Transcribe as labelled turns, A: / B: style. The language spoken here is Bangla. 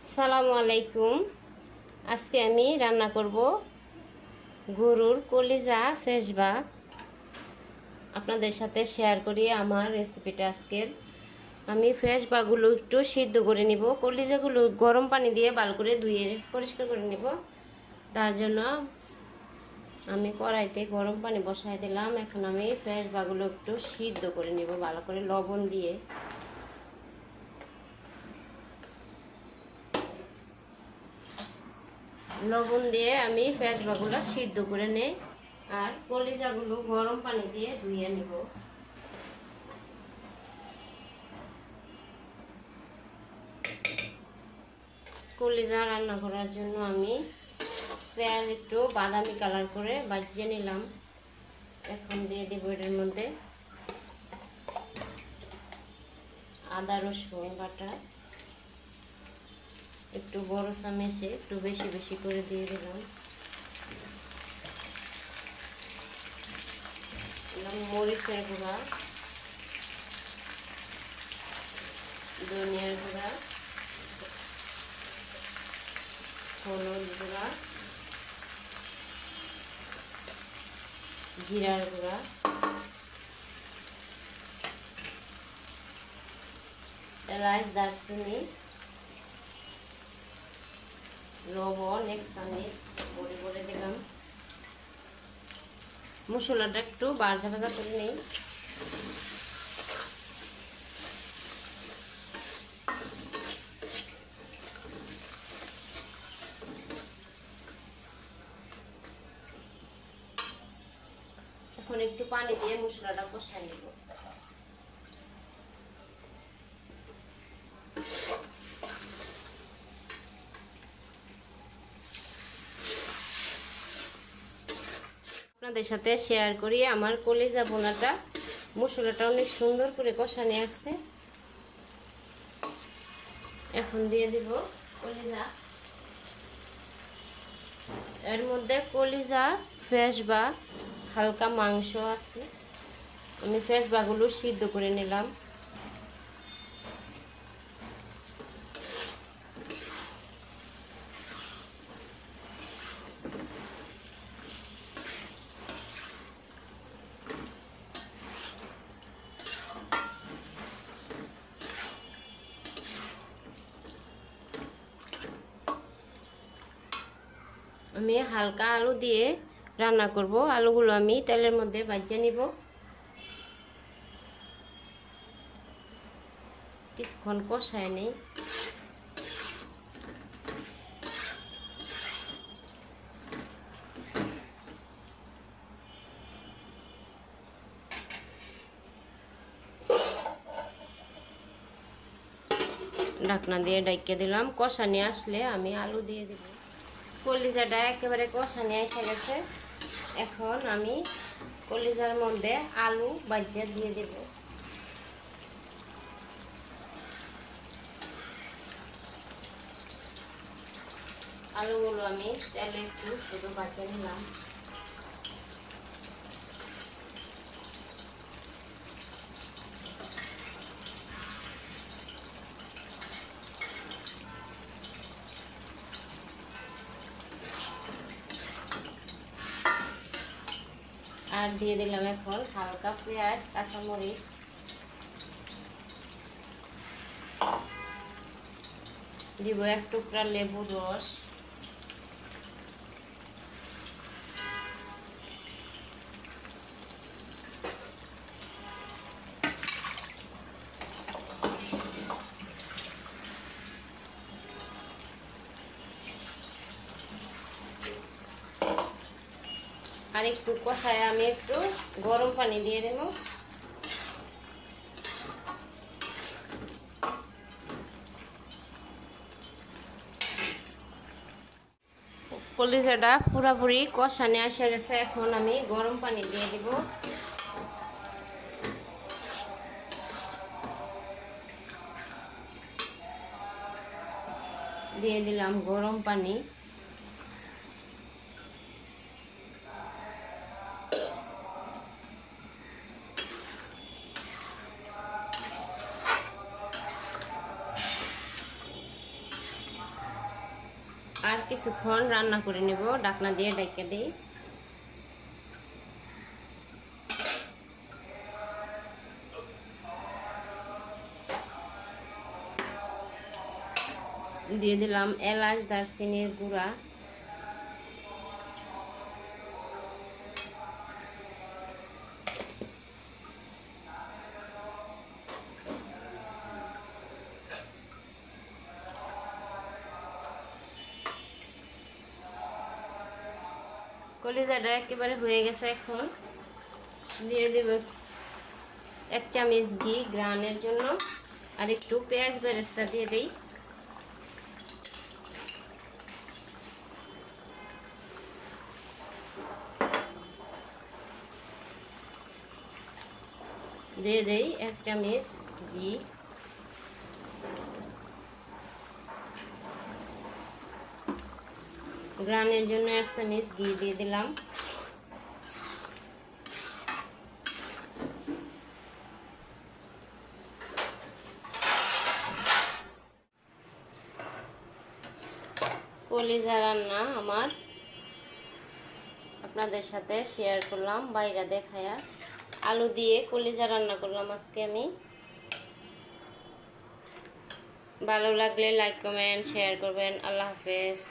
A: আসসালামু আলাইকুম। আজকে আমি রান্না করব গরুর কলিজা ফেসবা। আপনাদের সাথে শেয়ার করি আমার রেসিপিটা আজকের। আমি ফেসবাগুলো একটু সিদ্ধ করে নিব। কলিজাগুলো গরম পানি দিয়ে ভালো করে ধুয়ে পরিষ্কার করে নিব। তার জন্য আমি কড়াইতে গরম পানি বসাই দিলাম। এখন আমি ফেসবাগুলো একটু সিদ্ধ করে নিব ভালো করে লবণ দিয়ে। লবণ দিয়ে আমি পেঁয়াজগুলো সিদ্ধ করে নেই, আর কলিজাগুলো গরম পানি দিয়ে ধুয়ে নিব। কলিজা রান্না করার জন্য আমি পেঁয়াজ একটু বাদামি কালার করে ভাজিয়ে নিলাম। এখন দিয়ে দেব এর মধ্যে আদা রসুন বাটা, একটু বড় চামচে একটু বেশি বেশি করে দিয়ে দিলাম। মরিচের গুঁড়া, ধনিয়ার গুঁড়া, হলুদ গুঁড়া, জিরার গুঁড়া, এলাচ, দারচিনি, লবণ এক চামচ ভরে ভরে দিলাম। মশলাটা একটু ভাজা ভাজা করে নিই। এখন একটু পানি দিয়ে মশলাটা কষাই নেব। আপনাদের সাথে শেয়ার করি আমার কলিজা বোনাটা মশলাটা অনেক সুন্দর করে কষানো আসছে। এখন দিয়ে দিব কলিজা। এর মধ্যে কলিজা ফেসবা হালকা মাংস আছে, আমি ফেসবাগুলো সিদ্ধ করে নিলাম। আমি হালকা আলু দিয়ে রান্না করব। আলুগুলো আমি তেলের মধ্যে ভাজিয়ে নিব। কিছুক্ষণ কষায় নেই। ঢাকনা দিয়ে ডাইকে দিলাম। কষানি আসলে আমি আলু দিয়ে দিব। কলিজাটা একেবারে কষানি এসে গেছে। এখন আমি কলিজার মধ্যে আলু ভাজিয়ে দিয়ে দেব। আলুগুলো আমি তেলে একটু শুধু ভাজিয়ে নিলাম। আর দিয়ে দিলাম এখন হালকা পেঁয়াজ, কাঁচামরিচ, দিব এক টুকরা লেবুর রস, আর একটু কষায় আমি একটু গরম পানি দিয়ে দেব। কলিজাটা পুরাপুরি কষানো এসে গেছে। এখন আমি গরম পানি দিয়ে দিব। দিয়ে দিলাম গরম পানি। আর কিছুক্ষণ রান্না করে নেব, ঢাকনা দিয়ে ঢেকে দিই। দিয়ে দিলাম এলাচ দারচিনির গুঁড়া, কলিজাটা একেবারে হয়ে গেছে। এখন দিয়ে দেব 1 চামচ ঘি গ্রানের জন্য, আর একটু পেঁয়াজ বেরেস্তা দিয়ে দিই। দিয়ে দেই 1 চামচ ঘি। গ্রানের জন্য 1 চামচ ঘি দিয়ে দিলাম। কলিজা রান্না আমার আপনাদের সাথে শেয়ার করলাম, বাইরে দেখায়া। আলু দিয়ে কলিজা রান্না করলাম আজকে আমি। ভালো লাগলে লাইক কমেন্ট শেয়ার করবেন। আল্লাহ হাফেজ।